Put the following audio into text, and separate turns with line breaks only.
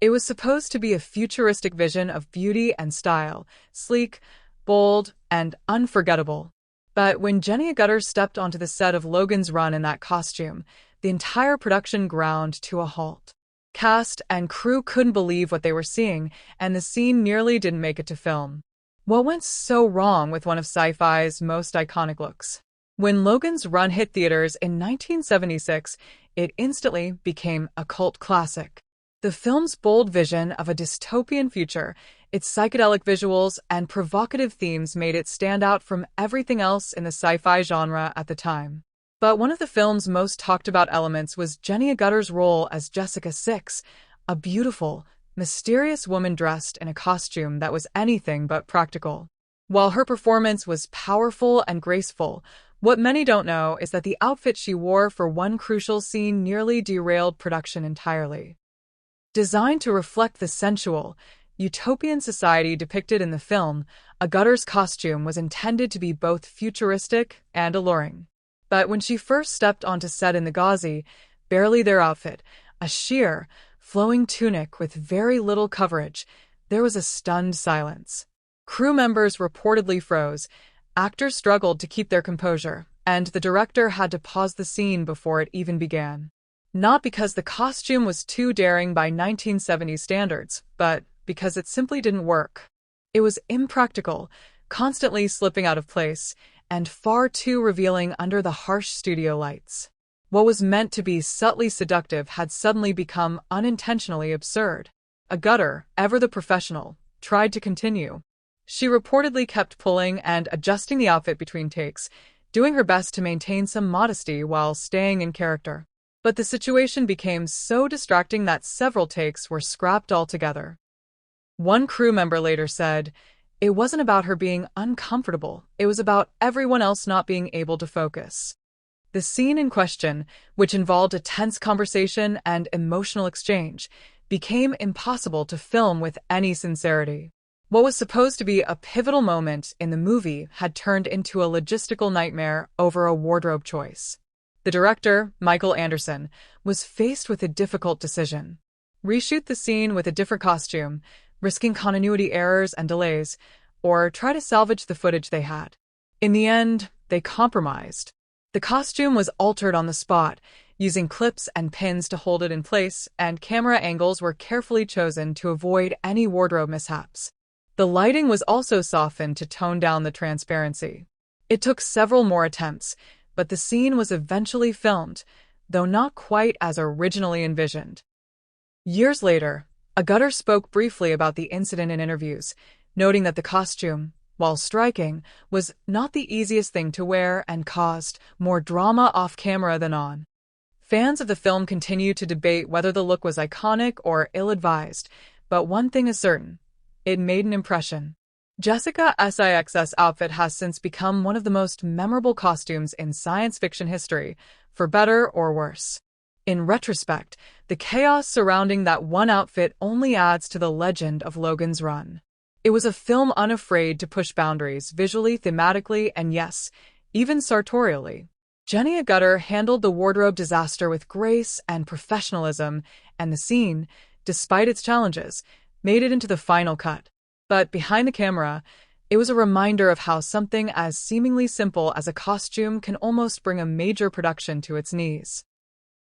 It was supposed to be a futuristic vision of beauty and style, sleek, bold, and unforgettable. But when Jenny Agutter stepped onto the set of Logan's Run in that costume, the entire production ground to a halt. Cast and crew couldn't believe what they were seeing, and the scene nearly didn't make it to film. What went so wrong with one of sci-fi's most iconic looks? When Logan's Run hit theaters in 1976, it instantly became a cult classic. The film's bold vision of a dystopian future, its psychedelic visuals, and provocative themes made it stand out from everything else in the sci-fi genre at the time. But one of the film's most talked about elements was Jenny Agutter's role as Jessica 6, a beautiful, mysterious woman dressed in a costume that was anything but practical. While her performance was powerful and graceful, what many don't know is that the outfit she wore for one crucial scene nearly derailed production entirely. Designed to reflect the sensual, utopian society depicted in the film, Agutter's costume was intended to be both futuristic and alluring. But when she first stepped onto set in the gauzy, barely their outfit, a sheer, flowing tunic with very little coverage, there was a stunned silence. Crew members reportedly froze, actors struggled to keep their composure, and the director had to pause the scene before it even began. Not because the costume was too daring by 1970s standards, but because it simply didn't work. It was impractical, constantly slipping out of place, and far too revealing under the harsh studio lights. What was meant to be subtly seductive had suddenly become unintentionally absurd. Agutter, ever the professional, tried to continue. She reportedly kept pulling and adjusting the outfit between takes, doing her best to maintain some modesty while staying in character. But the situation became so distracting that several takes were scrapped altogether. One crew member later said, "It wasn't about her being uncomfortable, it was about everyone else not being able to focus." The scene in question, which involved a tense conversation and emotional exchange, became impossible to film with any sincerity. What was supposed to be a pivotal moment in the movie had turned into a logistical nightmare over a wardrobe choice. The director, Michael Anderson, was faced with a difficult decision. Reshoot the scene with a different costume, risking continuity errors and delays, or try to salvage the footage they had. In the end, they compromised. The costume was altered on the spot, using clips and pins to hold it in place, and camera angles were carefully chosen to avoid any wardrobe mishaps. The lighting was also softened to tone down the transparency. It took several more attempts, but the scene was eventually filmed, though not quite as originally envisioned. Years later, Agutter spoke briefly about the incident in interviews, noting that the costume, while striking, was not the easiest thing to wear and caused more drama off-camera than on. Fans of the film continue to debate whether the look was iconic or ill-advised, but one thing is certain: it made an impression. Jessica 6's outfit has since become one of the most memorable costumes in science fiction history, for better or worse. In retrospect, the chaos surrounding that one outfit only adds to the legend of Logan's Run. It was a film unafraid to push boundaries visually, thematically, and yes, even sartorially. Jenny Agutter handled the wardrobe disaster with grace and professionalism, and the scene, despite its challenges, made it into the final cut. But behind the camera, it was a reminder of how something as seemingly simple as a costume can almost bring a major production to its knees.